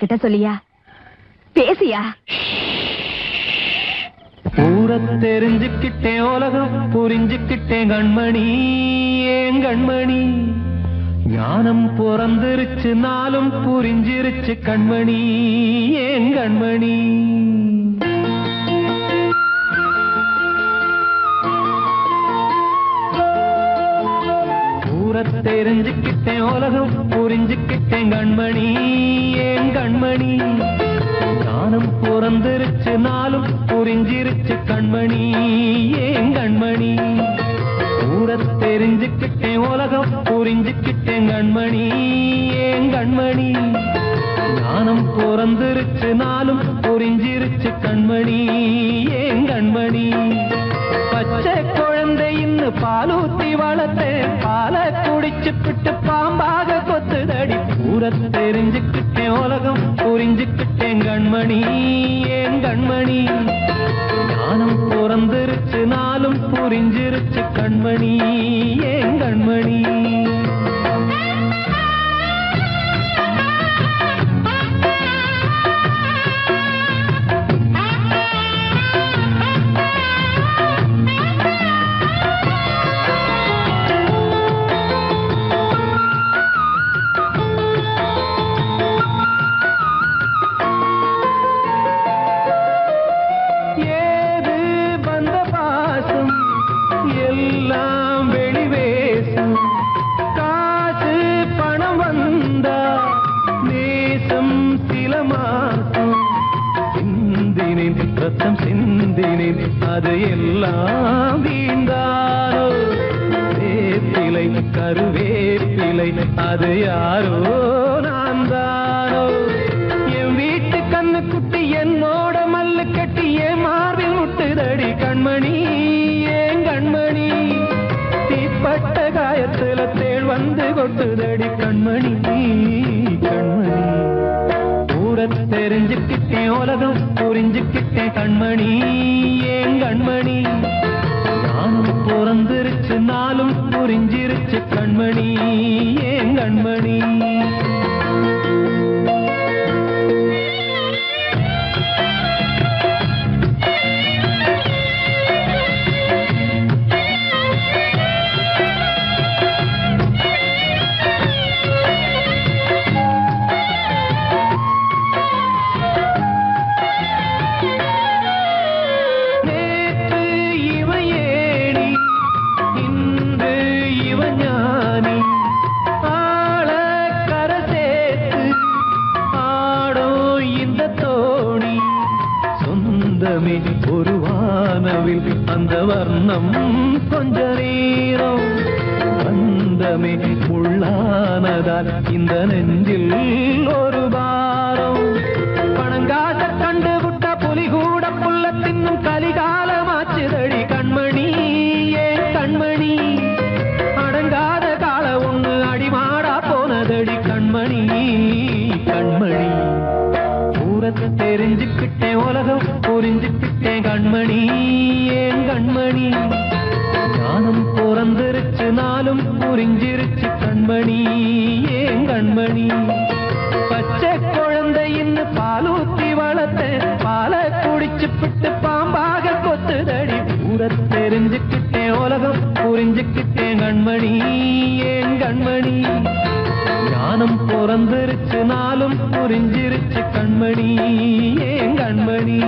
கிட்ட சொல்லியா பேசியா? ஊர தெரிஞ்சுக்கிட்டேன், உலகம் புரிஞ்சுக்கிட்டேன் கண்மணி, ஏன் கண்மணி. ஞானம் பிறந்திருச்சு, நாளும் புரிஞ்சிருச்சு கண்மணி, ஏன் கண்மணி. ஊர தெரிஞ்சுக்கிட்டேன், உலகம் புரிஞ்சுக்கிட்டேன் கண்மணி, ஏன் கண்மணி. ஞானம் பிறந்திருச்சு, நாளும் புரிஞ்சிருச்சு கண்மணி, ஏன் கண்மணி. ஊர தெரிஞ்சுக்கிட்டேன், உலகம் புரிஞ்சுக்கிட்டேன் கண்மணி, ஏன் கண்மணி. ஞானம் பிறந்திருச்சு, நாளும் புரிஞ்சிருச்சு கண்மணி, ஏன் கண்மணி. பச்சை குழந்தை இன்னும் பாலூத்தி வளர்த்தேன், பாலை குடிச்சு பிட்டு பாம்பாக கொத்துதடி. ஊர தெரிஞ்சுக்கிட்டேன், உலகம் புரிஞ்சுக்கிட்டேன் கண்மணி, ஏன் கண்மணி. ஞானம் பிறந்திருச்சு, நாளும் புரிஞ்சிருச்சு கண்மணி, ஏன் கண்மணி. அது எல்லாம் வீண்டாரோ, வேப்பிலை கருவேப்பிலை அது யாரோ நான் தானோ. என் வீட்டு கண்ணு குட்டி என்னோட மல்லு கட்டி என் மார்பில் முட்டுதடி கண்மணி, ஏன் கண்மணி. தீப்பட்ட காயத்துல தேள் வந்து கொட்டுதடி கண்மணி, கண்மணி. ஊர தெரிஞ்சுக்கிட்டேன், உலகம் புரிஞ்சுக்கிட்டேன் கண்மணி, ஏன் கண்மணி. ஞானம் பிறந்திருச்சு, நாளும் புரிஞ்சிருச்சு கண்மணி, ஏன் கண்மணி. ஒரு வானவில் அந்த வர்ணம் கொஞ்ச நேரம் வந்தமே முள்ளானதால் இந்த நெஞ்சில் ஒரு பாரம். பணங்காட்ட கண்டு விட்ட புலி கூட புல்ல தின்னும் கலிகாலமாச்சுதடி கண்மணி, ஏன் கண்மணி. அடங்காத கால ஒண்ணு அடிமாடா போனதடி கண்மணி, கண்மணி. ஊரத்தை தெரிஞ்சுக்கிட்டேன், உலகம் புரிஞ்சுக்கிட்டேன் கண்மணி, ஏன் கண்மணி. ஞானம் பிறந்திருச்சு, நாளும் புரிஞ்சிருச்சு கண்மணி, ஏன் கண்மணி. பச்சை குழந்தை இன்னும் பாலூத்தி வளர்த்தேன், பாலை குடிச்சு பிட்டு பாம்பாக கொத்துதடி. ஊர தெரிஞ்சுக்கிட்டேன், உலகம் புரிஞ்சுக்கிட்டேன் கண்மணி, ஏன் கண்மணி. ஞானம் பிறந்திருச்சு, நாளும் புரிஞ்சிருச்சு கண்மணி, ஏன் கண்மணி.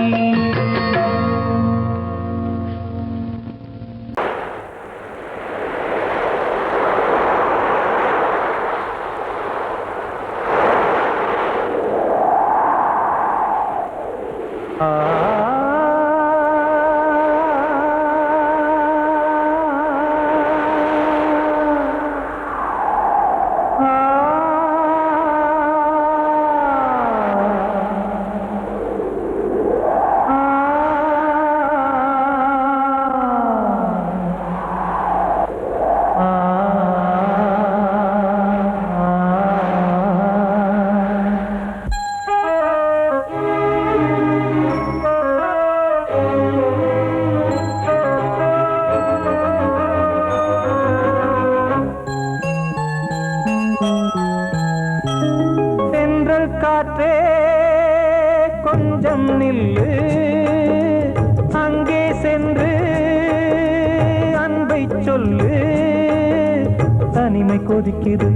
தனிமை கொதிக்குது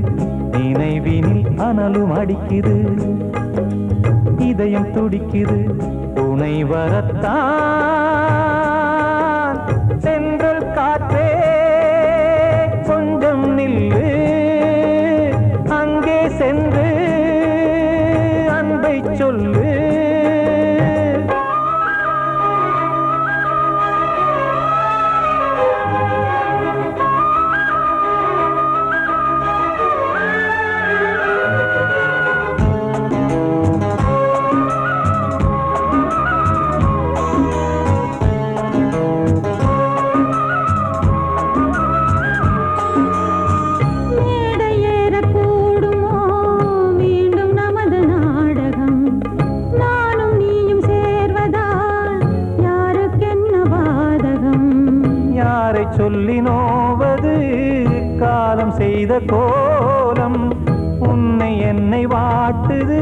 நினைவினில் அனலும் அடிக்குது இதயம் துடிக்குது துணை வரத்தான் சென்றல் காற்றே கொஞ்சம் நில்லு அங்கே சென்று அன்பை சொல்லு சொல்லி நோவது காலம் செய்த கோலம் உன்னை என்னை வாட்டுது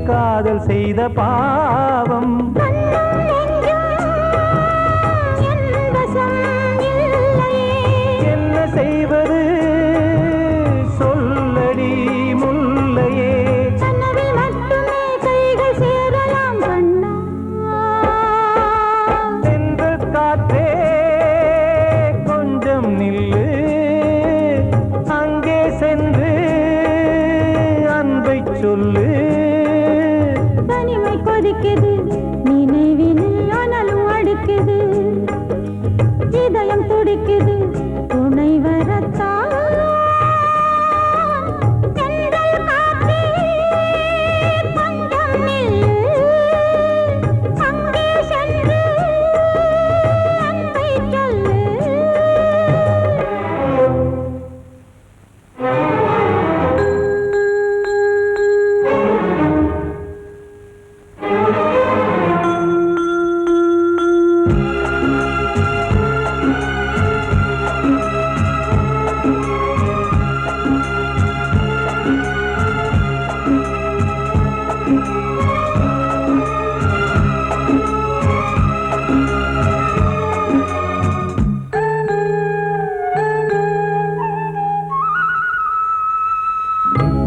காதல் செய்த பாவம் என்ன செய்வது சொல்லடி முல்லையே சென்று காற்றே நில்லு அங்கே சென்று அன்பை சொல்லு தனிமை கொதிக்குது நினைவினில் அனலும் அடிக்குது இதயம் துடிக்குது துணை வரத்தான்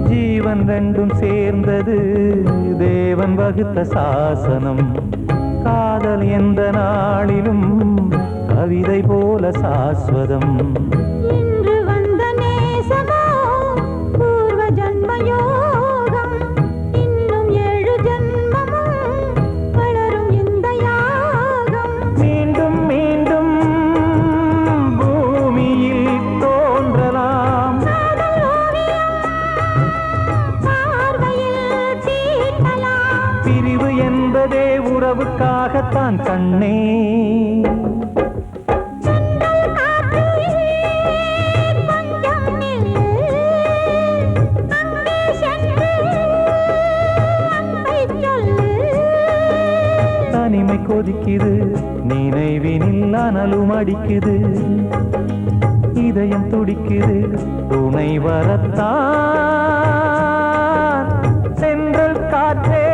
ஜீவன் ரெண்டும் சேர்ந்தது தேவன் வகுத்த சாசனம் காதல் எந்த நாளிலும் கவிதை போல சாஸ்வதம் இன்று வந்த நேசமோ பூர்வ ஜன்ம யோகம் இன்னும் 7 ஜன்மமும் வளரும் இந்த யாகம் மீண்டும் மீண்டும் பூமியில் தோன்றலாம் பிரிவு என்பதே உறவுக்காகத்தான் கண்ணே தனிமை கொதிக்குது நினைவினில் அனலும் அடிக்குது இதயம் துடிக்குது துணை வரத்தான் சென்றல் காற்றே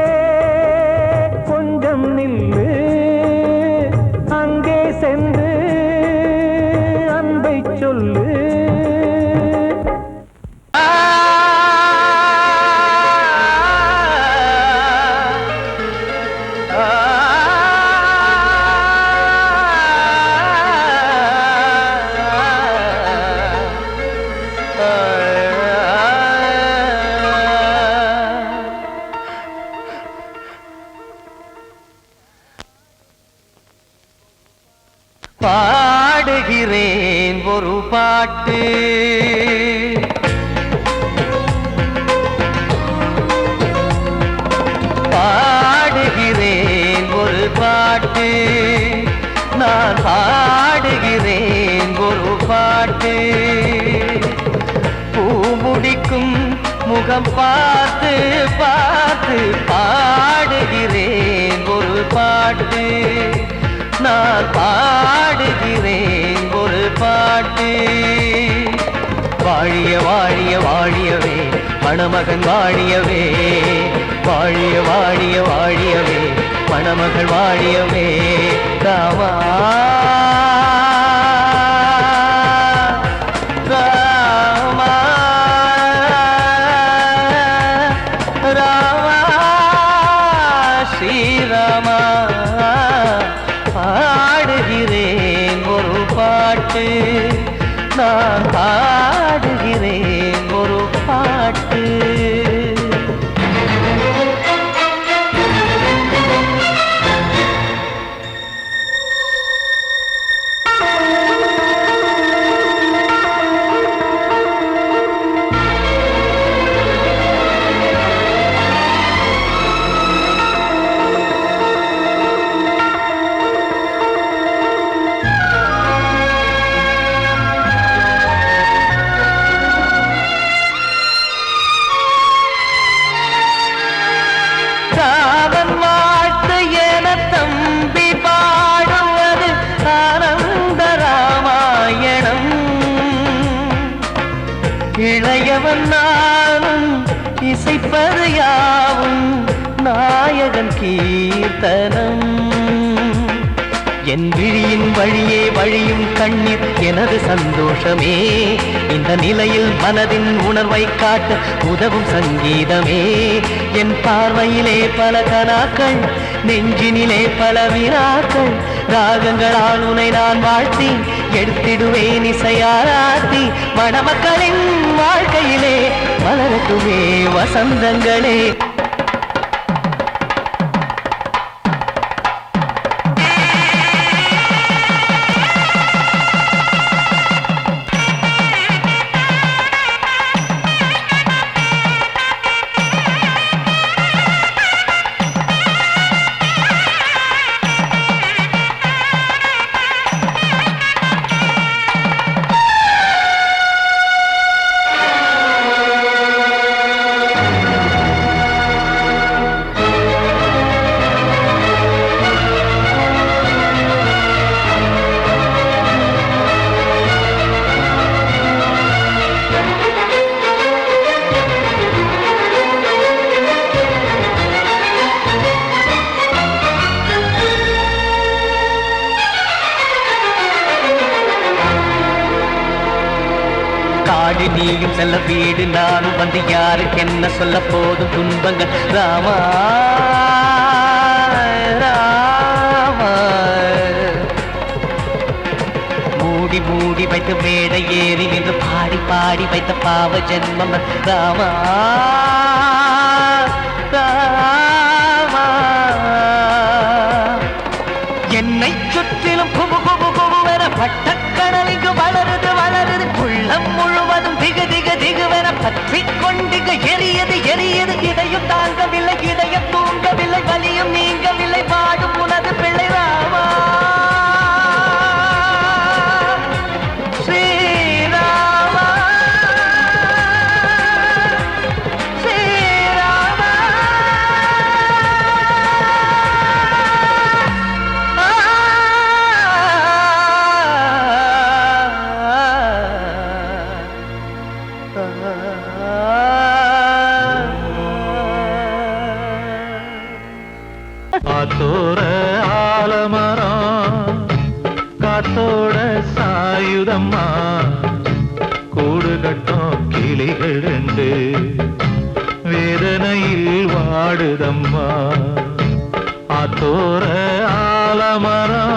கொஞ்சம் நில்லு அங்கே சென்று அன்பை சொல்லு பாடுகிறேன் ஒரு பாட்டு பாடுகிறேன் ஒரு பாட்டு நான் பாடுகிறேன் ஒரு பாட்டு பூமுடிக்கும் முகம் பார்த்து பார்த்து பாடுகிறேன் ஒரு பாட்டு நான் பாடுகிறேன் ஒரு பாட்டு வாழிய வாழிய வாழியவே மணமகன் வாழியவே வாழிய வாழிய வாழியவே மணமகள் வாழியவே ராமா ராமா பாட்டு நான் பாடுகிறேன் ஒரு பாட்டு. இளையவன் நானும் இசைப்பது யாவும் நாயகன் கீர்த்தனம். என் விழியின் வழியே வழியும் கண்ணீர் எனது சந்தோஷமே. இந்த நிலையில் மனதின் உணர்வை காட்ட உதவும் சங்கீதமே. என் பார்வையிலே பல கனாக்கள், நெஞ்சினிலே பல வினாக்கள். ராகங்களால் உனை நான் வாழ்த்தி எடுத்திடுவேன் இசையாராட்டி. மணமக்களின் வாழ்க்கையிலே மலரட்டுமே வசந்தங்களே. காடு நீயும் செல்ல வீடு நானும் வந்து யாருக்கு என்ன சொல்ல போதும் துன்பங்கள். ராமா ராமா மூடி மூடி வைத்து மேடை ஏறி நின்று பாடி பாடி வைத்த பாவ ஜென்மம். ராமா ராமா என்னை சுற்றிலும் குபு குபு குபுவென பட்டக்கடல் இங்கு வளருது வளருது. உள்ளம் முழுவதும் திகு திகு திகுவென பற்றி கொண்டிக எரியது எரியது. இதையும் தாங்கவில்லை இதயம் தூங்கவில்லை வலியும் நீங்கவில்லை பாடும் உனது பிள்ளை. ராமா ஸ்ரீராமா ஸ்ரீராமா. காத்தோர ஆலமரம் காத்தோட சாயுதம்மா. கூடு கட்டும் கிளிகள் ரெண்டு வேதனையில் வாடுதம்மா. ஆத்தோர ஆலமரம்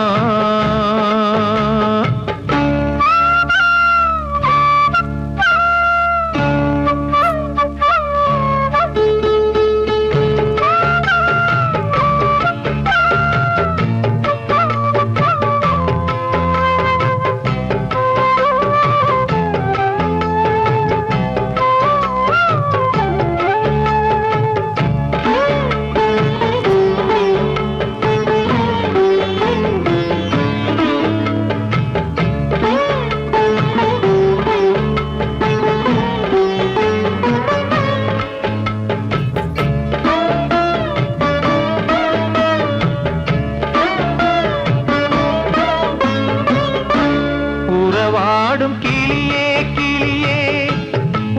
பாடும் கிளியே கிளியே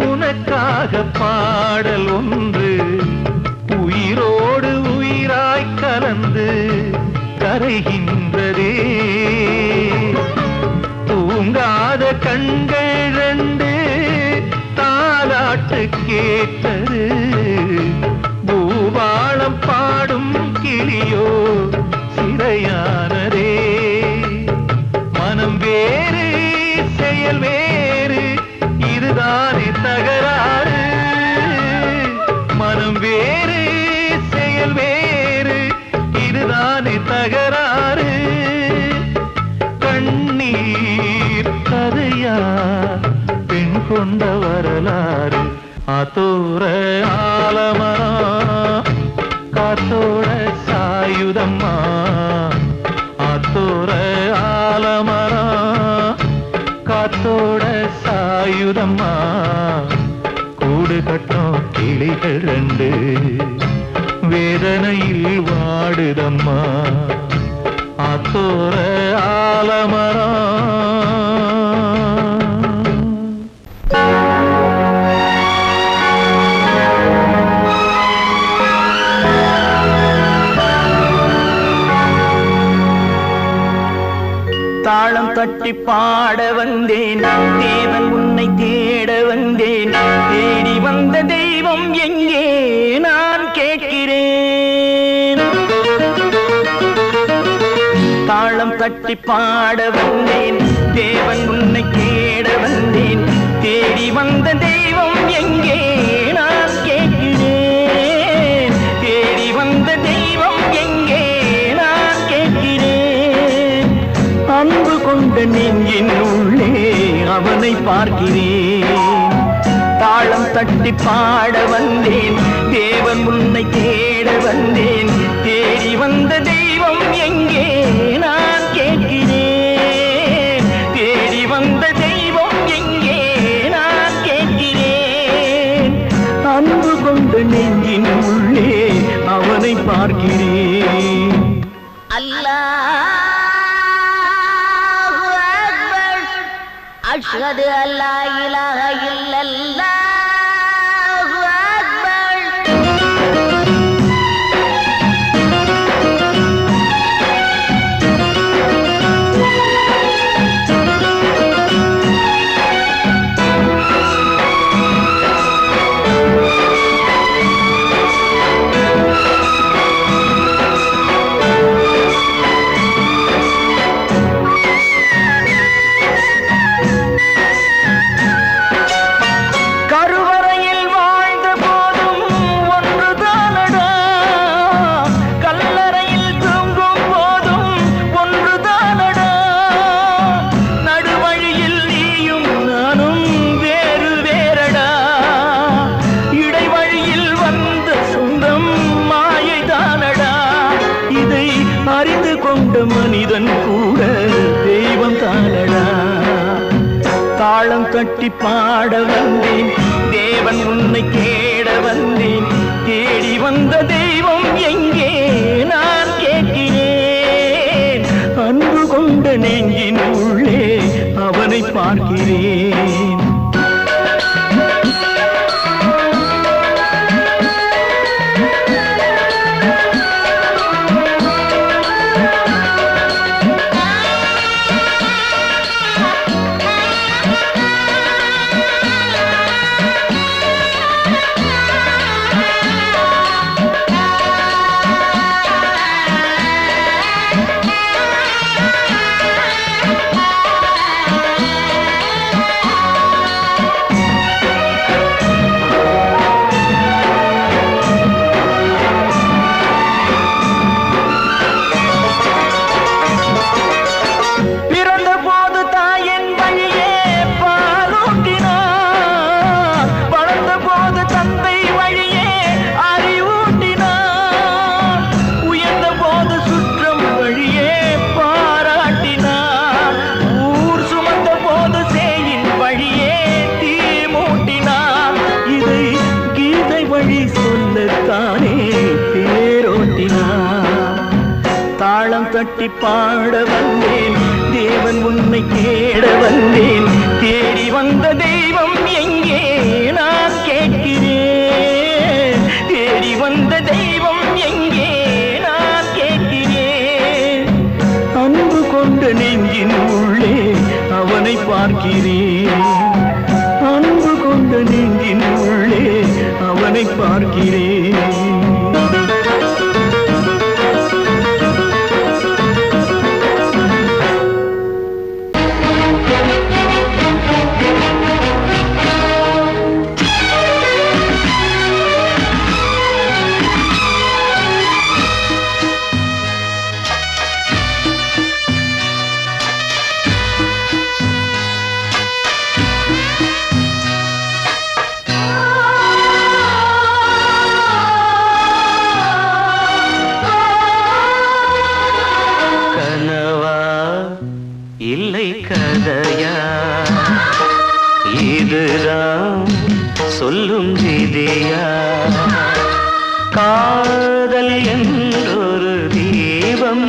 உனக்காக பாடல் ஒன்று உயிரோடு உயிராய் கலந்து கரைகின்றதே. தூங்காத கண்கள் ரெண்டு தாலாட்டு கேட்டது. பூபாளம் பாடும் கிளியோ சிறையானதே. மனம் வேறு செயல் வேறு, இதுதானே தகராறு. மனம் வேறு செயல் வேறு, இதுதானே தகராறு. கண்ணீர் கதையா பெண் கொண்ட வரலாறு. ஆத்தோர ஆலமரம் காத்தோட சாயுதம்மா. ஆத்தோர ஆலமரம் காத்தோட சாயுதம்மா. கூடு கட்டும் கிளிகள் ரெண்டு வேதனையில் வாடுதம்மா. ஆத்தோர ஆலமரம். தாளம் தட்டி பாட வந்தேன், தேவன் உன்னை தேட வந்தேன். தேடி வந்த தெய்வம் எங்கே நான் கேட்கிறேன். தாளம் தட்டி பாட வந்தேன், தேவன் உன்னை தேட வந்தேன். தேடி வந்த தெய்வம் எங்கே நான் கேட்கிறேன். தேடி வந்த தெய்வம் எங்கே நான் கேட்கிறேன். அன்பு கொண்ட நெஞ்சின் உள்ளே அவனை பார்க்கிறேன். தாளம் தட்டி பாட வந்தேன், தேவன் உன்னை தேட வந்தேன். தேடி வந்த தெய்வம் எங்கே நான் கேட்கிறேன். தேடி வந்த தெய்வம் எங்கே நான் கேட்கிறேன். அன்பு கொண்ட நெஞ்சின் உள்ளே அவனை பார்க்கிறேன். அல்லாஹ் அஷ்ஹது அல்லா இலாஹ இல்லல்லாஹு அக்பர். மனிதன் கூட தெய்வம் தானடா. தாளம் தட்டி பாட வந்தேன், தேவன் உன்னை தேட வந்தேன். தேடி வந்த தெய்வம் எங்கே நான் கேட்கிறேன். அன்பு கொண்ட நெஞ்சின் உள்ளே அவனை பார்க்கிறேன். தட்டி பாட வந்தேன், தேவன் உன்னை தேட வந்தேன். தேடி வந்த தெய்வம் எங்கே நான் கேட்கிறேன். தேடி வந்த தெய்வம் எங்கே நான் கேட்கிறேன். அன்பு கொண்ட நெஞ்சின் உள்ளே அவனை பார்க்கிறேன். அன்பு கொண்ட நெஞ்சின் உள்ளே அவனை பார்க்கிறேன். இல்லை கதையா இதுதான் சொல்லும் விதியா காதல் என்றொரு தீபம்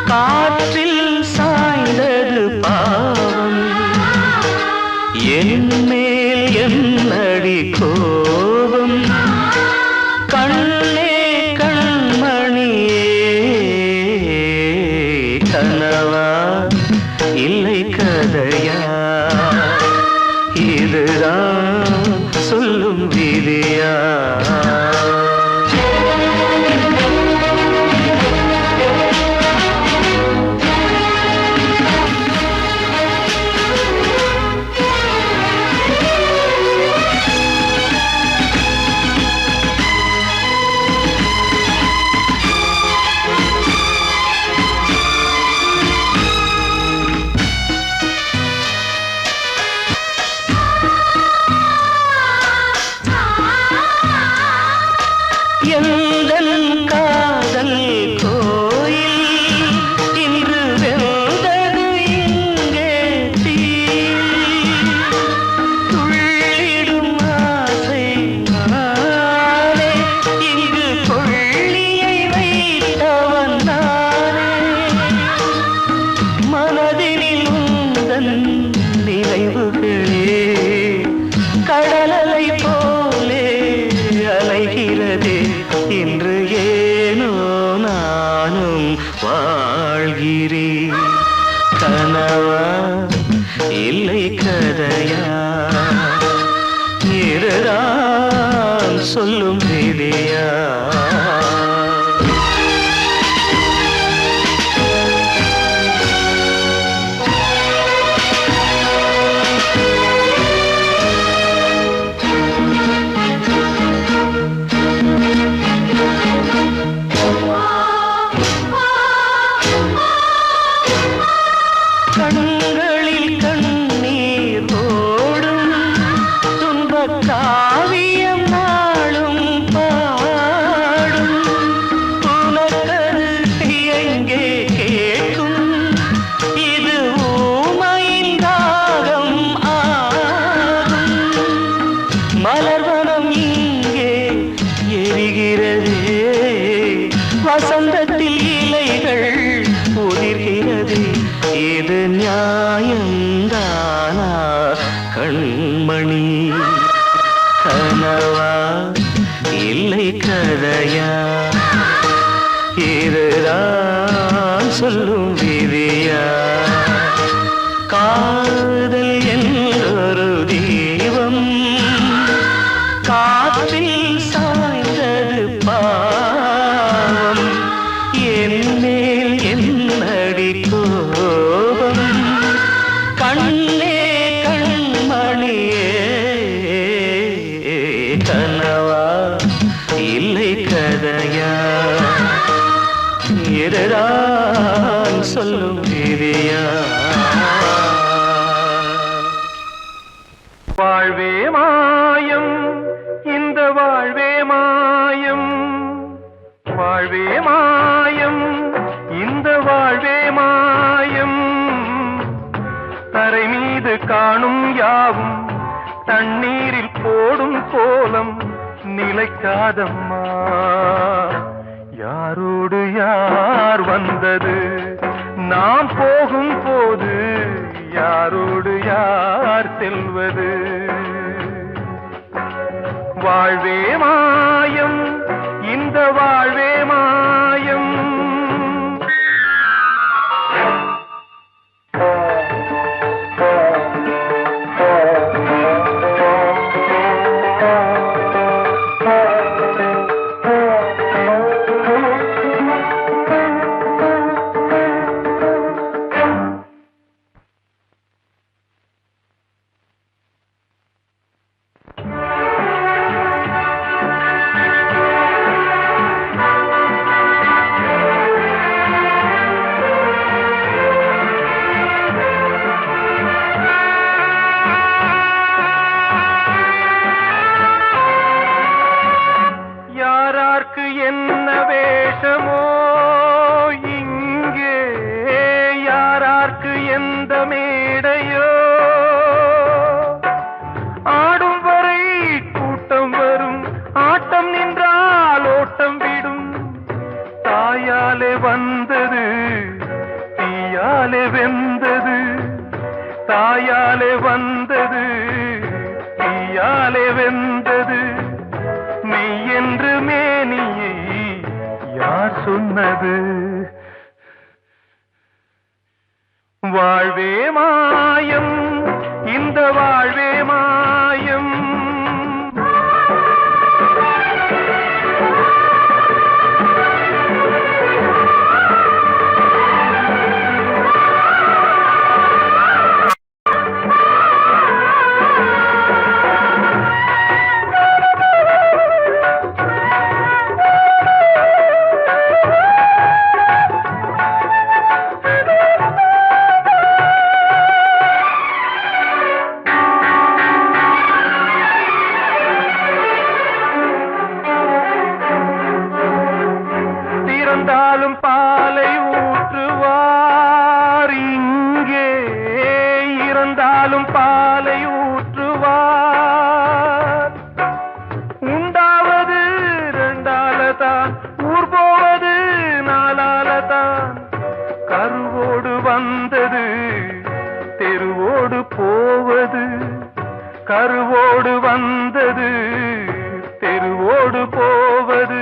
காற்றில் சாய்ந்தது பாவம் என் மேல் என்னடி கோபம் கண்ணே கண்மணியே கனவா இல்லை கதையா இதுதான் சொல்லும் விதியா இன்று ஏனோ நானும் வாழ்கிறேன் கனவா இல்லை கதையா இதுதான் சொல்லும் விதியா கண்களில் கண்ணீர் ஓடும் துன்பக் காவியம் நாளும் பாடும் உனக்கது எங்கே கேட்கும் இது ஊமையின் தாகம் ஆகும் மலர்வனம் இங்கே எரிகிறதே வசந்தத்தில் இலைகள் உதிர்கிறது இது நியாயந்தானா கண்மணி கனவா இல்லை கதையா இதுதான் சொல்லும் விதியா காதல் என்றொரு தீபம் காற்றில் சாய்ந்தது பாவம் என் மேல் என்னடி கோபம் கண்ணே கண்மணியே கனவா இல்லை கதையா இதுதான் சொல்லும் விதியா வாழ்வே மாயம் இந்த வாழ்வே மாயம் வாழ்வே மாயம் இந்த வாழ்வே மாயம் தரை மீது காணும் யாவும் தண்ணீரில் போடும் கோலம் நிலைக்காதம்மா யாரோடு யார் வந்தது நாம் போகும் போது யாரோடு யார் செல்வது வாழ்வே மாயம் இந்த வாழ்வே மாயம் எந்த மேடையோ ஆடும் வரை கூட்டம் வரும் ஆட்டம் நின்றால் ஓட்டம் விடும் தாயாலே வந்தது தீயாலே வெந்தது தாயாலே வந்தது தீயாலே வெந்தது மெய் என்று மேனியை யார் சொன்னது வாழ்வே மாயம் இந்த வாழ்வே மாயம் இறந்தாலும் பாலை ஊற்றுவார் இங்கே இறந்தாலும் பாலை ஊற்றுவார் உண்டாவது ரெண்டாலதான் ஊர் போவது நாலாலதான் கருவோடு வந்தது தெருவோடு போவது கருவோடு வந்தது தெருவோடு போவது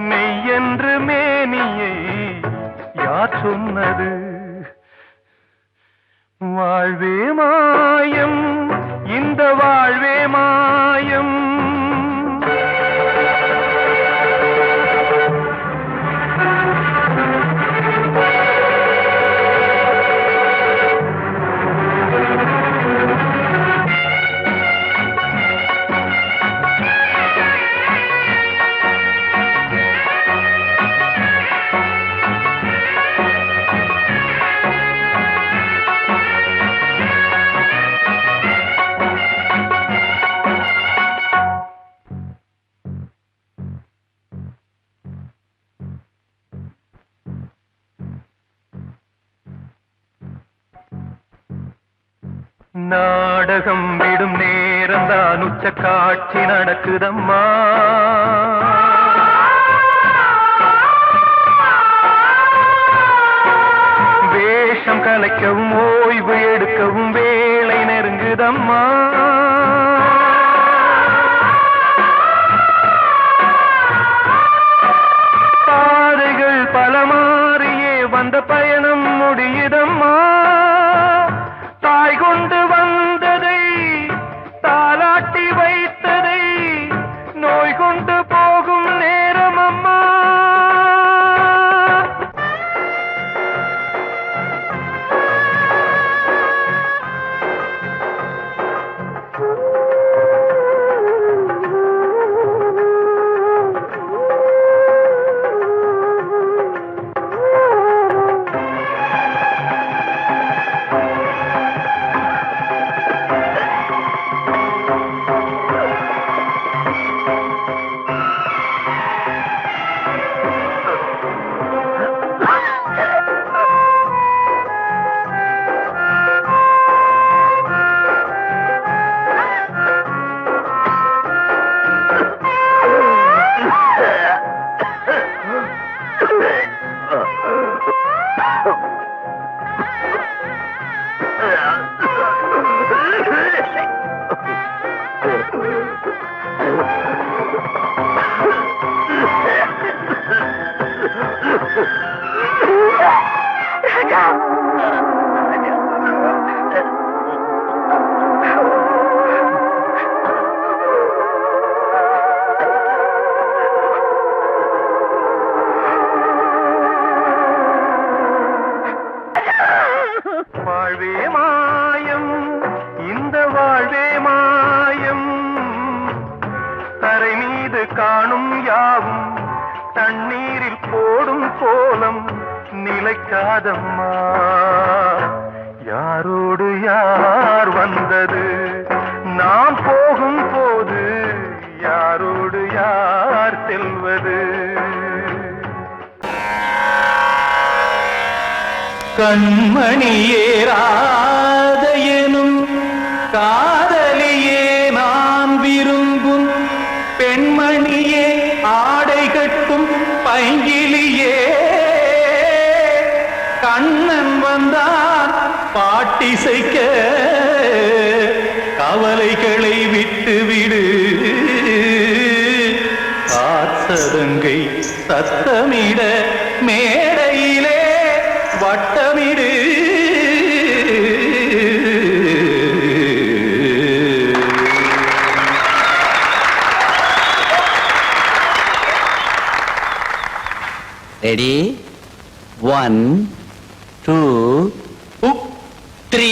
மெய் என்று மேனியை யார் சொன்னது வாழ்வே மாயம் இந்த வாழ்வே மாயம் நாடகம் விடும் நேரம்தான் உச்ச காட்சி நடக்குதம்மா வேஷம் கலைக்கவும் ஓய்வு எடுக்கவும் வேளை நெருங்குதம்மா பாதைகள் பல மாறியே வந்த பயணம் முடியுதம்மா தாய் கொண்டு வந்ததை தாலாட்டி வைத்ததை நோய் கொண்டு போகும் நேரம் அம்மா வாழ்வே மாயம் இந்த வாழ்வே மாயம் தரை மீது காணும் யாவும் தண்ணீரில் போடும் கோலம் நிலைக்காதம்மா யாரோடு யார் வந்தது நாம் போகும் போது யாரோடு யார் செல்வது கண்மணியேராத எனும் காதலியே நான் விரும்பும் பெண்மணியே ஆடை கட்டும் பைங்கிலியே கண்ணன் வந்தான் பாட்டிசைக்க கவலைகளை விட்டுவிடு காத்ததங்கை சத்தமிட மேடையிலே வட்டமிடு ரெடி 1 2 3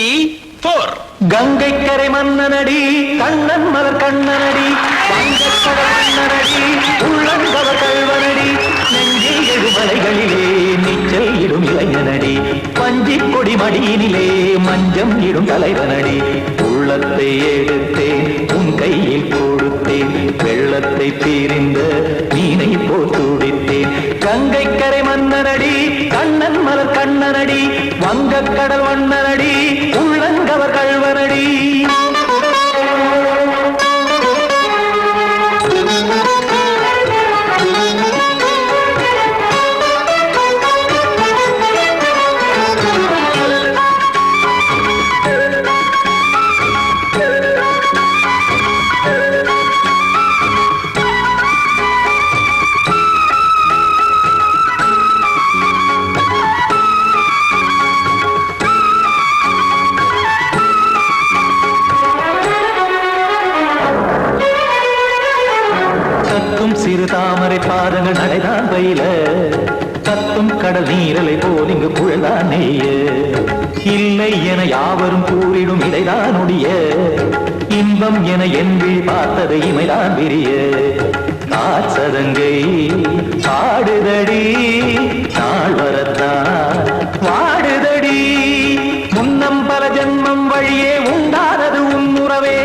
4 கங்கை கரை மன்னனடி கண்ணன் மலர் கண்ணனடி வங்கக்கடல் மன்னனடி உள்ளங்கவர் கல்வனடி நெஞ்சில் எழுமலைகளிலே நீச்சல் இடும் இளைஞனடி பஞ்சிக் கொடி மடியினிலே மஞ்சம் இடும் தலைவனடி உள்ளத்தை எடுத்தேன் உன் கையில் கொடுத்தேன் வெள்ளத்தை பிரிந்த மீனை போல் துடித்தேன் கங்கை கரை மன்னனடி கண்ணன் மலர் கண்ணனடி வங்கக்கடல் வண்ணனடி உள்ளங்கவர் கல்வனடி சிறு தாமரை பாதங்கள் நடைதான் பயில கத்தும் கடல் நீரலை போல் இங்கு புழதான் நெய்ய இல்லை என யாவரும் கூறிடும் இடைதான் ஒடிய இன்பம் என என்பி பார்த்தது இமைதான் விரிய காசதங்கை பாடுதடி நாள் வரத்தான் வாடுதடி முன்னம் பல ஜன்மம் வழியே உண்டானது உன் உறவே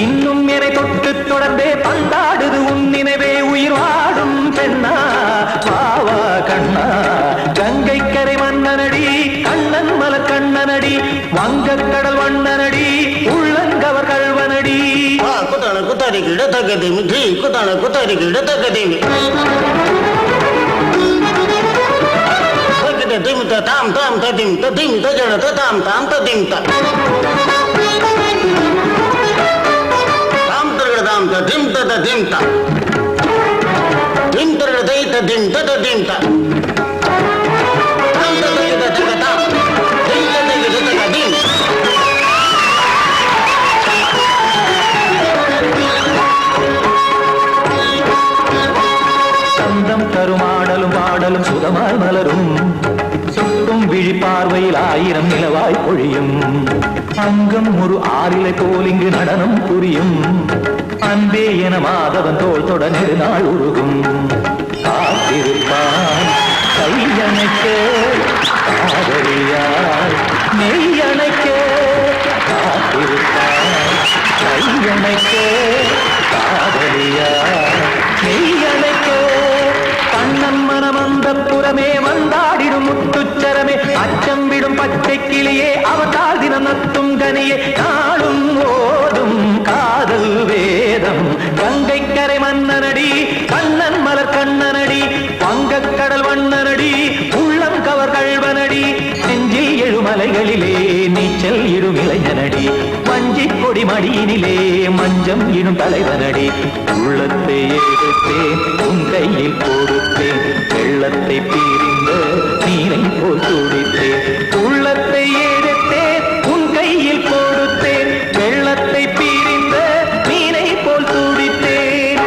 இன்னும் என்னை தொட்டு தொடர்ந்தே பந்தாடுது உன் நினைவே உயிர் வாடும் பெண்ணா பாவா கண்ணா கங்கை கரை மன்னனடி கண்ணன் மலர் கண்ணனடி வங்கக்கடல் வண்ணனடி உள்ளங்கவர் கல்வனடி குத்தான குத்தாரிக்கு இடத்தக்கதேமி ட்ரீ குத்தான குத்தாரிக்கு இடத்தக்கதேமி திமித்த தாம் தாம் ததிம் ததிம் தஜன தாம் தாம் ததிம் தாம் தாம் ததிம் ததிம் தாம் திம் தர தை ததிம் ததிம் தாம் தாம் ததிம் ததிம் தாம் திம் ததிம் ததிம் சந்தம் தருமாடலும் பாடலும் சுகமாய் மலரும் சுட்டும் விழி பார்வையில் ஆயிரம் நிலவாய் பொழியும் அங்கம் ஒரு ஆறிலை போல் இங்கு நடனம் புரியும் அன்பே என மாதவன் தோள் தொட நெடுநாள் உருகும் காத்திருப்பான் கையணைக்க காதலியார் மெய்யணைக்க காத்திருப்பான் கையணைக்க காதலியார் மெய்யணைக்க கண்ணன் மனமந்த புறமே வந்தாடிடும் முத்துச்சரமே அச்சம் விடும் பச்சை கிளியே அவதால் தினம் நத்தும் கனியே நாளும் ஓடும் காதல் வேதம் கங்கை கரை மன்னனடி கண்ணன் மலர் கண்ணனடி வங்கக்கடல் வண்ணனடி உள்ளம் கவர் கல்வனடி நெஞ்சில் எழுமலைகளிலே நீச்சல் இடும் இளைஞனடி வஞ்சிக் கொடி மடியினிலே மஞ்சம் இடும் தலைவனடி உள்ளத்தை எடுத்தேன் உன் கையில் கொடுத்தேன் வெள்ளத்தை பிரிந்த நீரை போல் துடித்தேன் உள்ளத்தை எடுத்தேன் உன் கையில் கொடுத்தேன் வெள்ளத்தை பிரிந்த நீரை போல் துடித்தேன்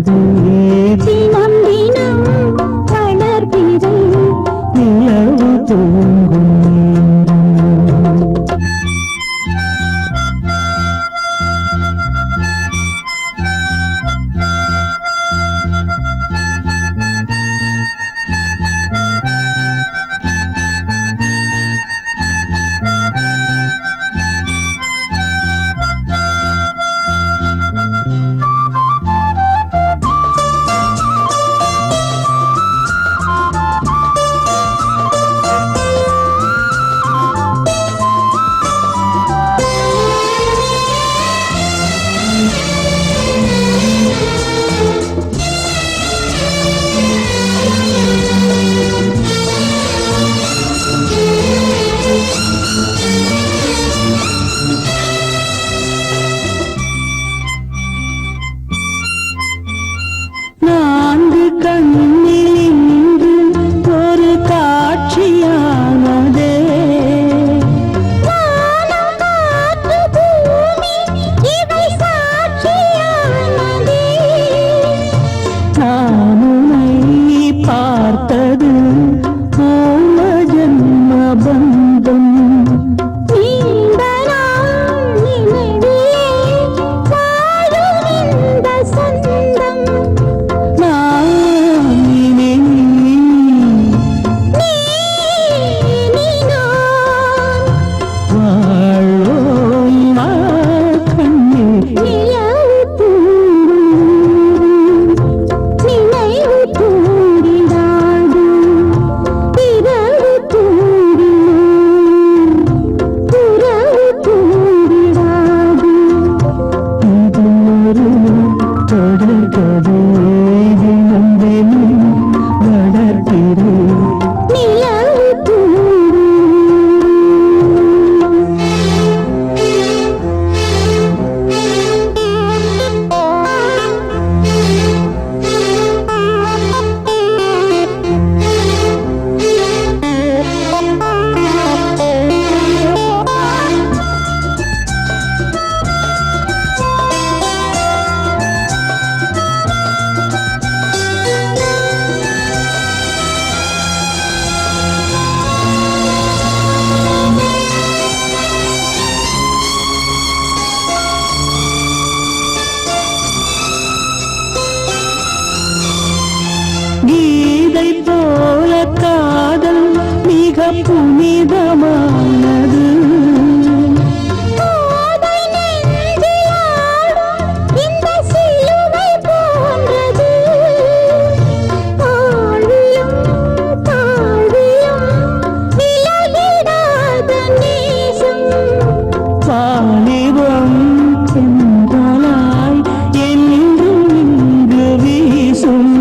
தினம் தினம் வளர்பிறை நிலவு தூங்கும் நான்கு கண்ணில் இன்று ஒரு காட்சியானதே நான் உன்னை பார்த்தது பூர்வ ஜன்ம பந்தம் நீண்ட நாள் நினைவே வாழும் இந்த சொந்தம் கீதை போல காதல் மிக புனிதமானது இந்த சிலுவை போன்றது ஆழியும் தாழியும் விலகிடாத நேசம் வாலிபம் சென்றலாய் என்றும் இங்கு வீசும்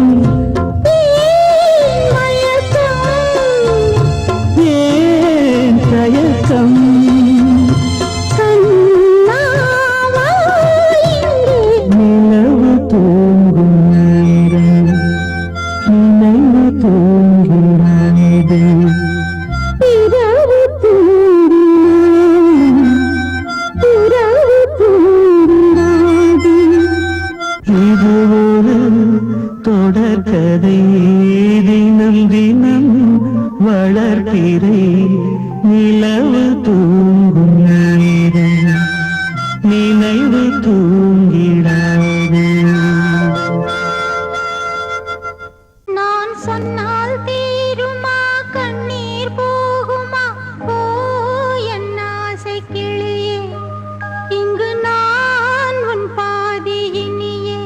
நிலவு தூங்கும் நேரம் நினைவு தூங்கிறானது இரவு தூங்கிறாது இது ஒரு தொடர்கதை தினம் தினம் வளர்பிறை நிலவு தூங்கும் நேரம் நினைவு தூங்கிடாது நான் சொன்னால் தீருமா கண்ணீர் போகுமா ஓ என் ஆசை கிளியே இங்கு நான் உன் பாதி இனியே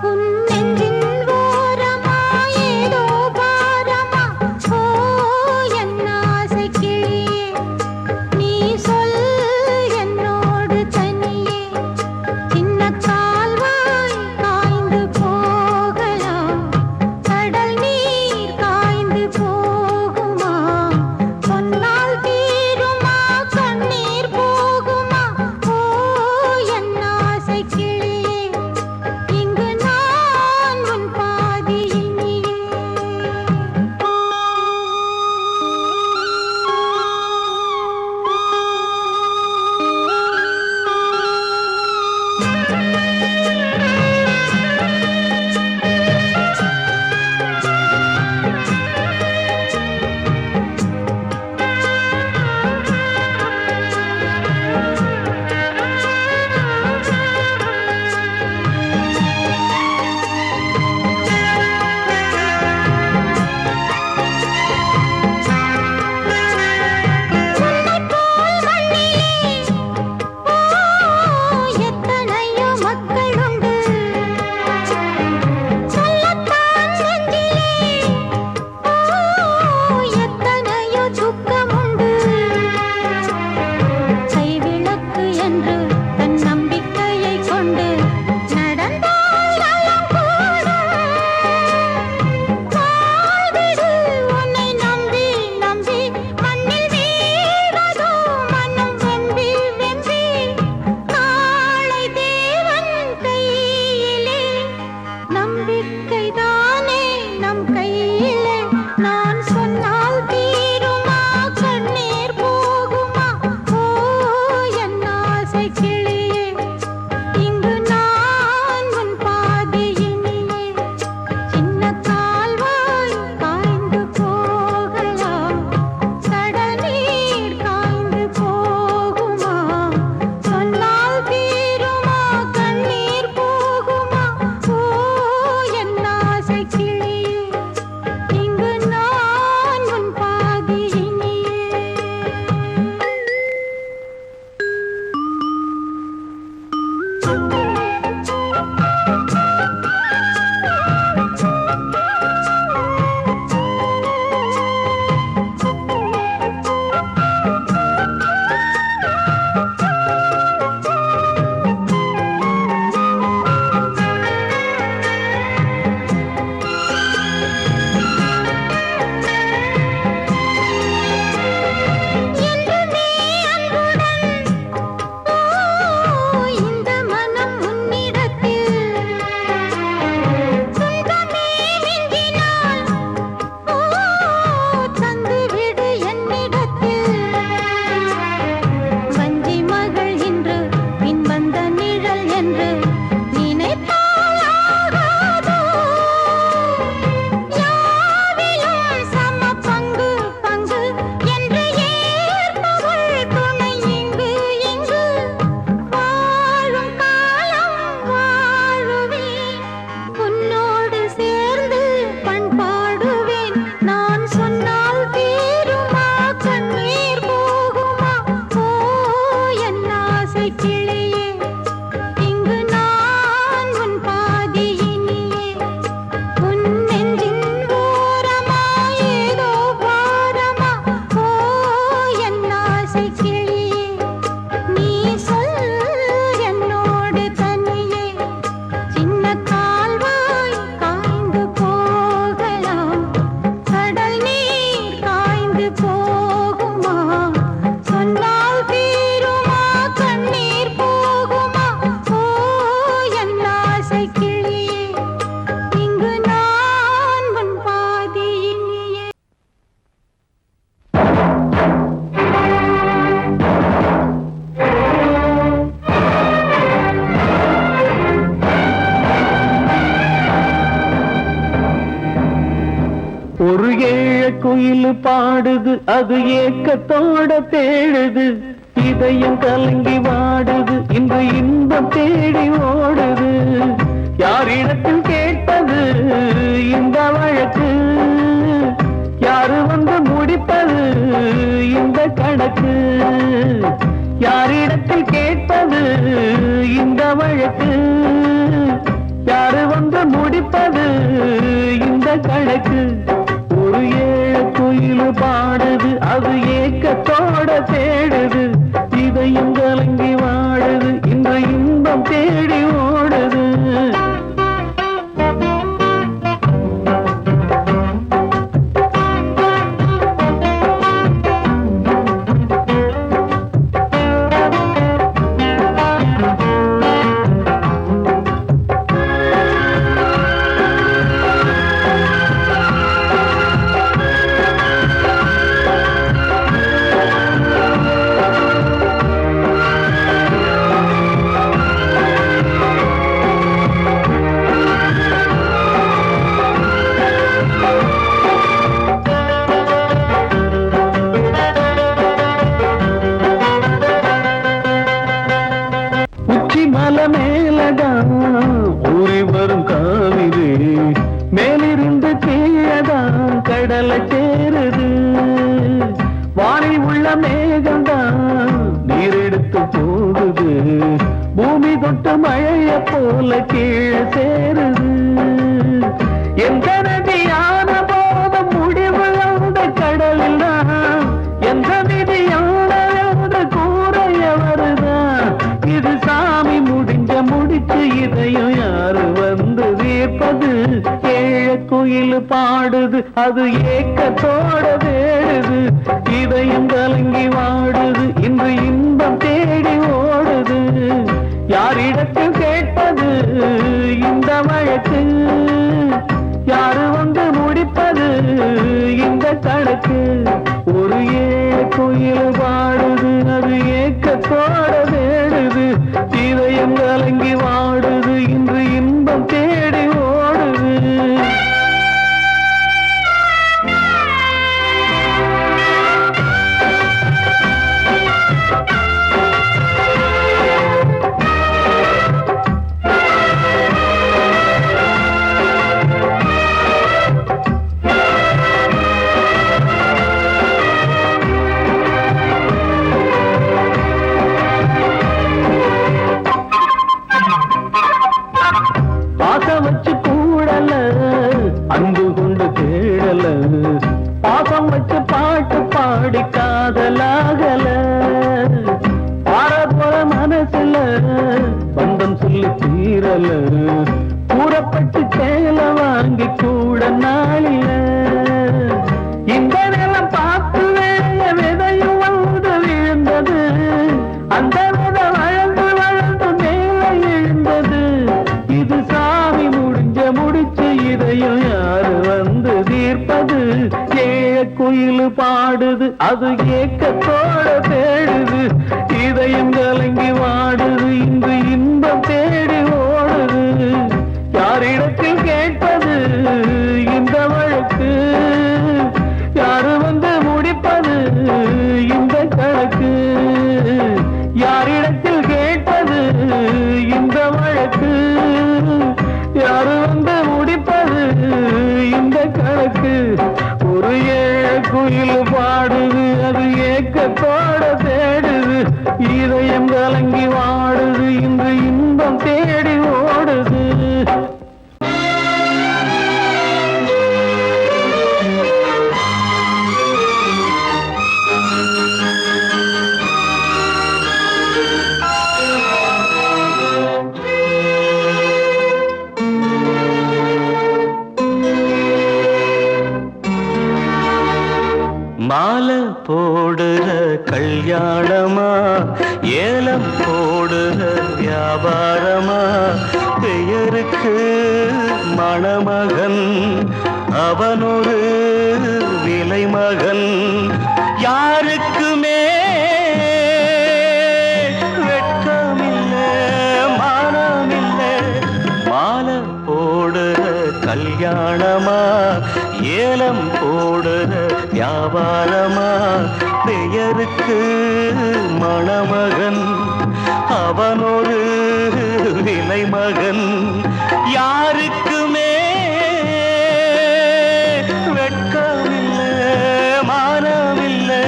உன் நெஞ்சின் ஓரமாய் கிளியே இங்கு நான் உன் பாதியினியே உன் நெஞ்சின் ஓரமா ஏதோ பாரமா ஓ என் ஆசை கிளியே நீ சொல் என்னோடு தனியே சின்ன கால்வாய் காய்ந்து போகலாம் கடல் நீர் காய்ந்து போகுமா சொன்னால் தீருமா கண்ணீர் போகுமா ஓ என் ஆசை கிளியே இங்கு நான் உன் பாதியினியே ஒரு ஏழ குயில் பாடுது அது ஏக்கத்தோட தேடுது இதயம் கலங்கி வாடுது இன்று இன்பம் தேடி ஓடுது யாரிடத்தில் கேட்டது இந்த வழக்கு யாரு வந்து முடிப்பது இந்த கணக்கு யாரிடத்தில் கேட்பது இந்த வழக்கு யாரு வந்து முடிப்பது இந்த கணக்கு ஒரு ஏழ குயில் பாடுது அது ஏக்கத்தோட தேடுது இதயம் கலங்கி வாடுது இந்த இன்பம் தேடி ஓடுது உச்சி மலை மேலதான் ஊறி வரும் காவிரி மேலிருந்து கீழதான் கடலை சேருது வானில் உள்ள மேகம்தான் நீரெடுத்து போகுது பூமி தொட்டு மழைய போல கீழே சேருது எந்த நதியான போதும் முடிவு அந்த கடலில் தான் எந்த விதியான கூறைய வருதான் இது சாமி முடிச்சு இதையும் யாரு வந்து தீர்ப்பது ஏழ குயில் பாடுது அது ஏக்கத்தோட வேடுது இதயம் கலங்கி வாடுது இன்று இன்பம் தேடி ஓடுது யாரிடத்தில் கேட்பது இந்த வழக்கு யாரு வந்து முடிப்பது இந்த கணக்கு ஒரு ஏழ குயில் பாடுது அது ஏக்கத்தோட வேடுது இதயம் கலங்கி வாடுது இன்று இன்பம் தேடி ஓடுது பாசம் வச்சு கூடல அன்பு கொண்டு தேடல பாசம் வச்சு பாட்டு பாடி காதலாகல பார போற மனசுல பந்தம் சொல்லி தீரல கூறப்பட்டு சேல வாங்கி கூட நாளில இந்த நிலம் பார்த்து விதையும் வந்து விழுந்தது அந்த விதை வளர்ந்து வளர்ந்து மேலே எழுந்தது இது சாமி முடிச்சு இதையும் யாரு வந்து தீர்ப்பது ஏழ குயில் பாடுது அது ஏக்கத்தோட தேடுது இதயம் கலங்கி வாடுது இன்று இன்பம் தேடி ஓடுது யாரிடத்தில் கேட்பது இந்த வழக்கு யாரு வந்து முடிப்பது இந்த கணக்கு யாரிடத்தில் கேட்பது இந்த வழக்கு யாரு வந்து முடிப்பது இந்த கணக்கு ஒரு ஏழ குயில் பாடுது அது ஏக்கத்தோட தேடுது இதயம் கலங்கி வாடுது இன்று இன்பம் தேடி ஓடுது. மாலை போடுற கல்யாணமா, ஏலம் போடுற வியாபாரமா, பெயருக்கு மணமகன் அவனொரு விலை மகன். யாருக்குமே வெட்கமில்லை மானமில்லை. மாலை போடுற கல்யாணமா, ஏலம் போடுற வியாபாரமா, பெயருக்கு மணமகன் அவனொரு விலை மகன். யாருக்குமே வெட்கமில்லை மானமில்லை.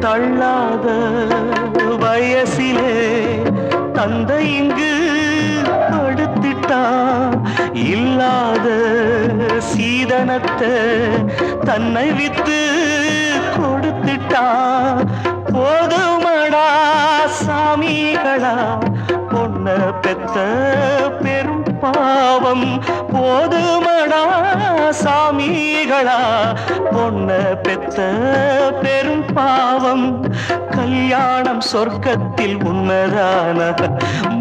தள்ளாத வயசிலே தந்தை இங்கு படுத்திட்டான். இல்லாத சீதனத்தை தன்னை வித்து கொடுத்துட்டான். போதுமடா சாமிகளா பொண்ண பெத்த பெரும் பாவம். போதுமடா சாமிகளா பொண்ண பெத்த பெரும் பாவம். கல்யாணம் சொர்க்கத்தில் உன்னதான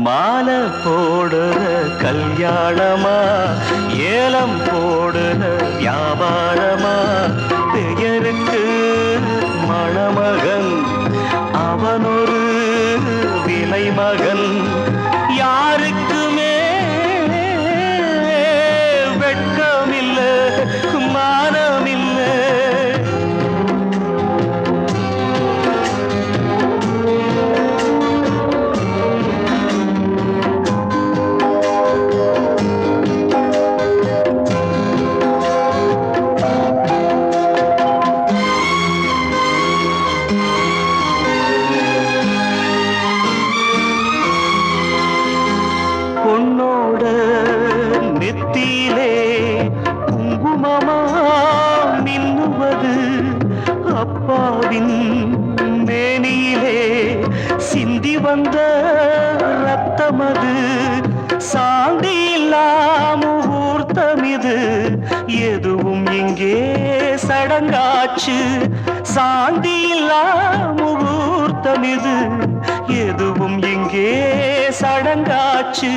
மாலை போடுற கல்யாணமா, ஏலம் போடுற வியாபாரமா, பெயருக்கு மணமகன் அவனொரு விலை மகன். யாருக்குமே வெட்கமில்லை மானமில்லை. பொன்னோட நெத்தியிலே குங்குமமா மின்னுவது, அப்பாவின் மேனியிலே சிந்தி வந்த ரத்தமது. சாந்தி இல்லா முகூர்த்தம் இது, எதுவும் இங்கே சடங்காச்சு. சாந்தி இல்லா முகூர்த்தம் இது, எதுவும் இங்கே சடங்காச்சு.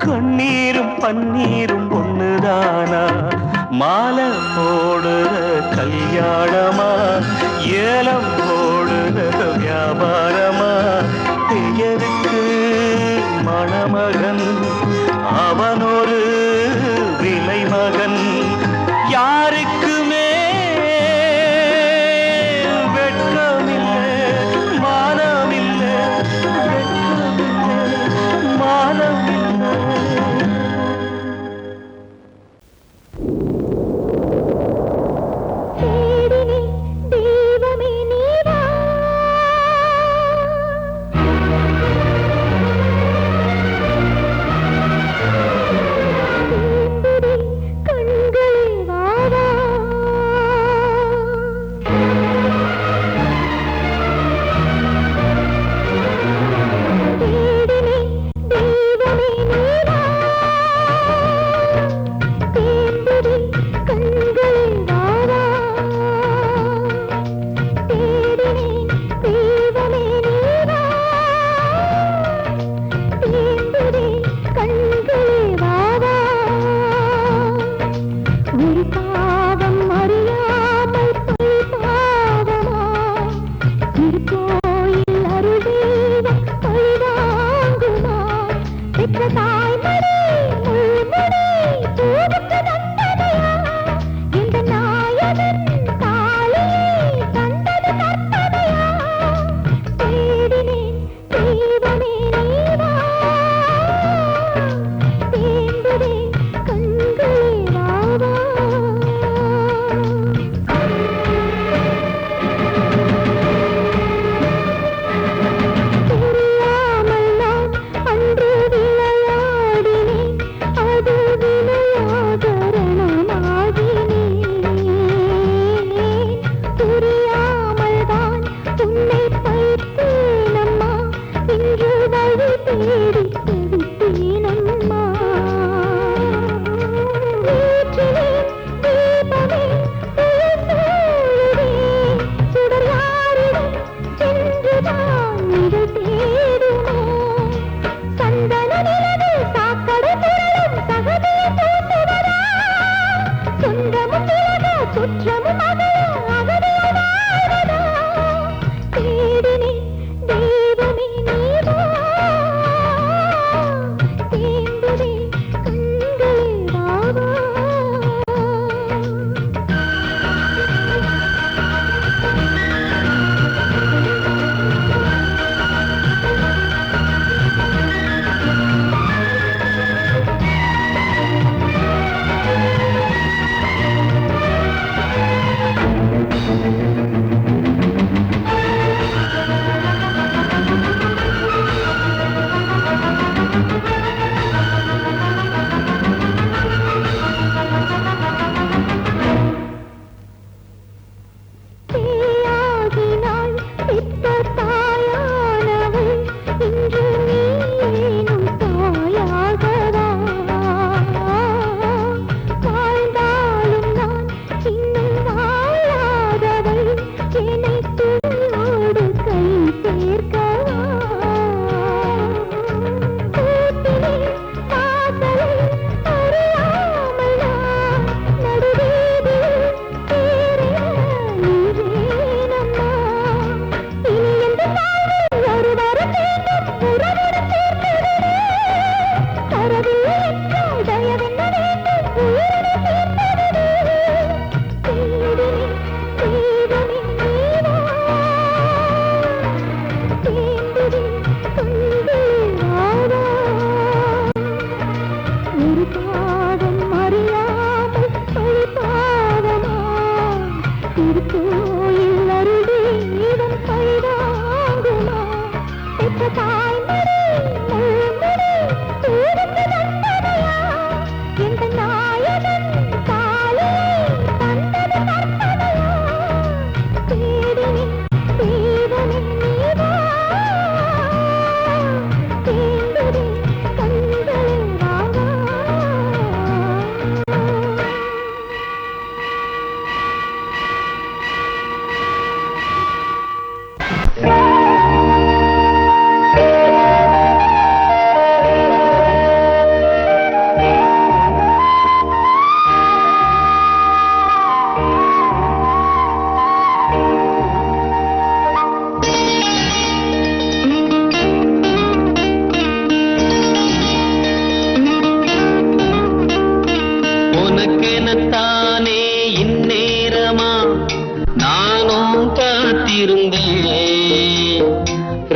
கண்ணீரும் பன்னீரும் ஒண்ணுதானா, மாலை போடுற கல்யாணமா, ஏலம் போடுற வியாபாரமா, பெயருக்கு மணமகன் அவனொரு விலை மகன். யாருக்குமே வெட்கமில்லை மானமில்லை. வெட்கமில்லை மானமில்லை. பெற்ற தாய்மடி முள்முடி பூவுக்கு நன்றி.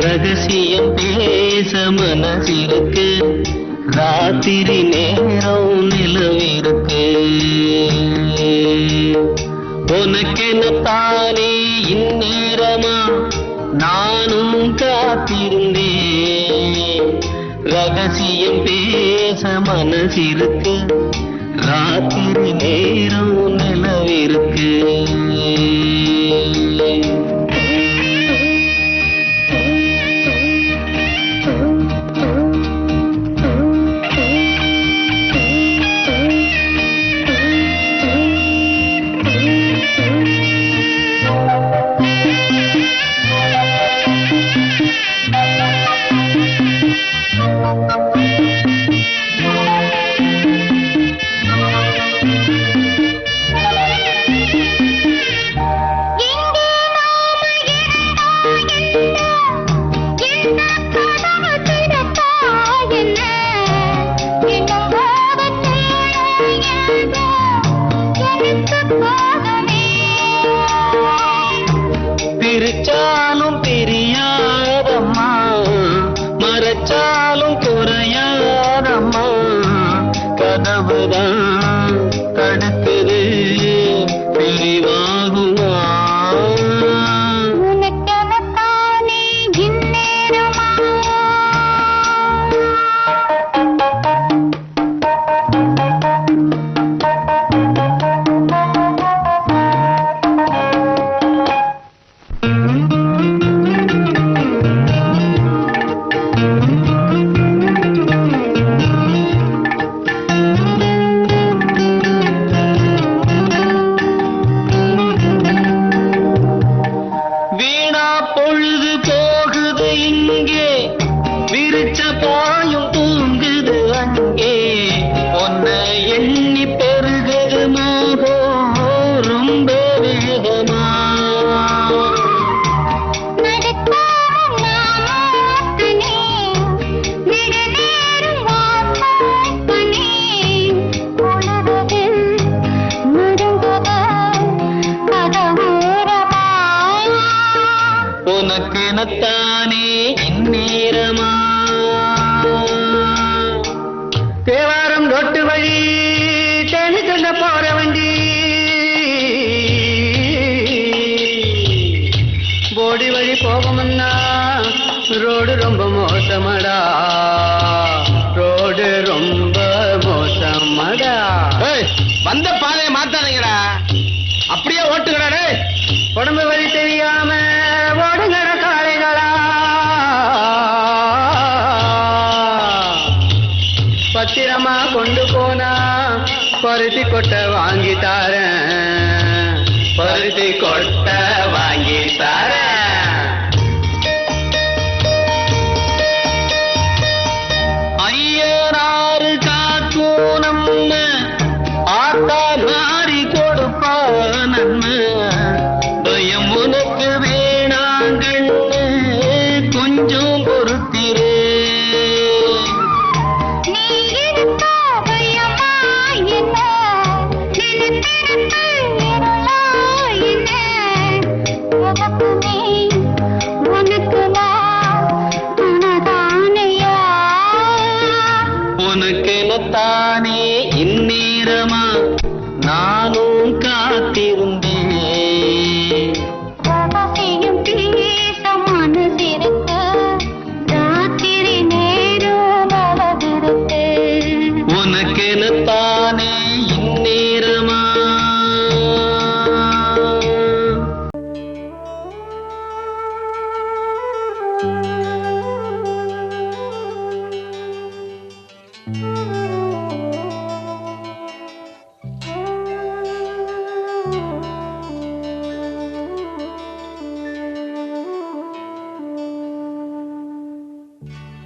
ரகசியம் பேச மனசிருக்கு, ராத்திரி நேரம் நிலவிருக்கு. உனக்கென தானே இந்நேரமா நானும் காத்திருந்தேன். ரகசியம் பேச மனசிருக்கு, ராத்திரி நேரம் நிலவிருக்கு. உனக்கெனத்தானே இந்நேரமா தேவாரம் ரொட்டு வழி தேனி சொல்ல போற வண்டி போடி வழி போகமுன்னா ரோடு ரொம்ப மோசமடா ரோடு ரொம்ப மோசமடா வந்த பாதையை மாத்தாதீங்கடா அப்படியே ஓட்டுங்கடா உடம்பு வழி தெரியாம ஓடுங்கட காளைகளா பத்திரமா கொண்டு போனா பருத்தி கொட்டை வாங்கி தாரேன் பருத்தி கொட்டை வாங்கி தாரேன் ஐயனாறு காக்கும் நம்ம ஆத்தா மாறி கொடுப்பா நன்மை பயம் உனக்கு வேணாங்கண்ணு கொஞ்சம் பொறுத்திரே நீ இருக்கா பயமா என்ன நினைத்திருக்க இருளா என்ன உனக்கு நீ உனக்கு நான் உனதானையா உனக்கெனத்தானே இந்நேரமா நானும் காத்திருந்தேன் ரகசியம் பேச மனசிருக்கு ராத்திரி நேரம் அழகிருக்கு உனக்கெனத்தானே இந்நேரமா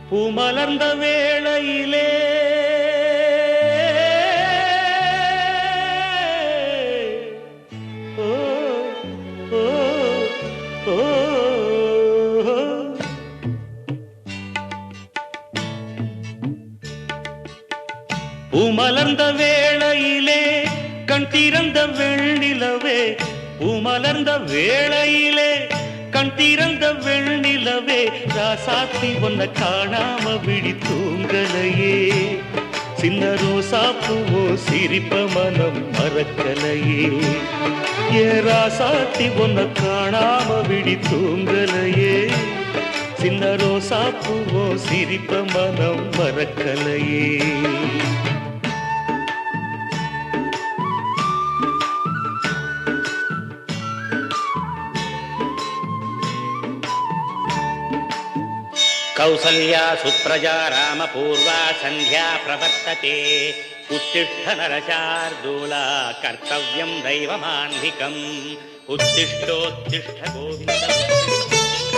பூமலர்ந்த வேளையிலே ஓ, ஓ, ஓ, பூமலர்ந்த வேளையிலே கண் திறந்த வெண்ணிலவே பூமலர்ந்த வேளையிலே கண் திறந்த வெண்ணிலவே ராசாத்தி ஒன்ன காணாம விழி தூங்கலையே சின்ன ரோசா பூவோ சிரிப்ப மனம் மறக்கலையே ஏ ராசாத்தி ஒன்ன காணாம விழி தூங்கலையே சின்ன ரோசா பூவோ சிரிப்ப மனம் மறக்கலையே कौसल्या सुप्रजा रामपूर्वा सन्ध्या प्रवर्तते उत्तिष्ठ नरशार्दूला कर्तव्यं दैवमान्धिकम् उत्तिष्ठोत्तिष्ठ गोविन्द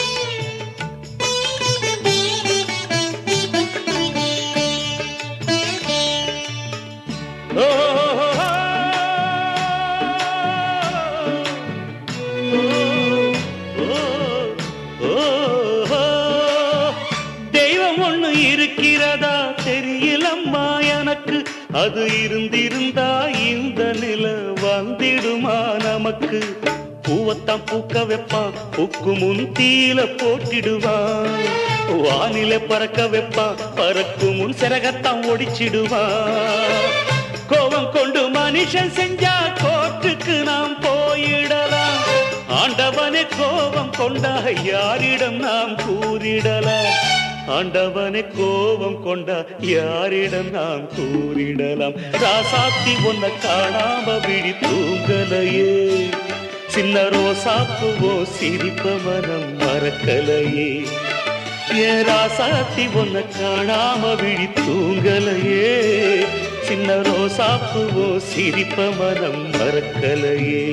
இருக்கிறதா தெரியலம்மா எனக்கு அது இருந்திருந்தா இந்த நில வந்திடுமா நமக்கு பூவத்தான் பூக்க வைப்பான் பூக்கு முன் தீல போட்டிடுவான் வானில பறக்க வைப்பான் பறக்கு முன் சிறகத்தான் ஒடிச்சிடுவான் கோபம் கொண்டு மனுஷன் செஞ்சா கோட்டுக்கு நாம் போயிடலாம் ஆண்டவனே கோபம் கொண்டா யாரிடம் நாம் கூறிடலாம் ஆண்டவனை கோபம் கொண்டா யாரிடம் நாம் கூறிடலாம் ராசாத்தி ஒன்ன காணாம விழி தூங்கலையே சின்ன ரோசாப்புவோ சிரிப்ப மனம் மறக்கலையே ஏ ராசாத்தி ஒன்ன காணாம விழி தூங்கலையே சின்ன ரோசாப்புவோ சிரிப்ப மனம் மறக்கலையே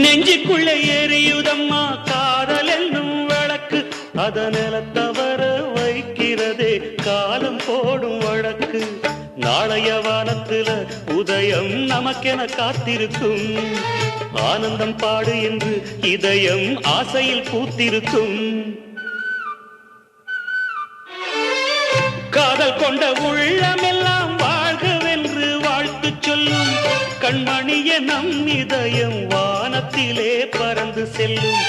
நெஞ்சுக்குள்ளே எரியுதம்மா காதல் என்னும் விளக்கு அத நிலத்தவர வைக்க நாளைய வானத்துல உதயம் நமக்கென காத்திருக்கும் ஆனந்தம் பாடு என்று இதயம் ஆசையில் பூத்திருக்கும் காதல் கொண்ட உள்ளமெல்லாம் வாழ்கவென்று வாழ்த்து சொல்லும் கண்மணிய நம் இதயம் வானத்திலே பறந்து செல்லும்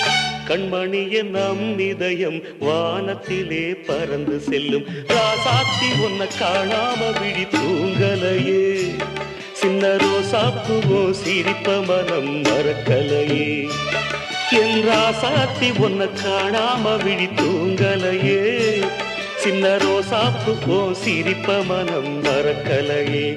கண்மணிய நம் இதயம் வானத்திலே பறந்து செல்லும் ராசாத்தி உன்னை காணாம விழி தூங்கலையே சின்ன ரோசாப்புவோ சிரிப்ப மனம் மறக்கலையே என் ராசாத்தி உன்னை காணாம விழி தூங்கலையே சின்ன ரோசாப்புவோ சிரிப்ப மனம் மறக்கலையே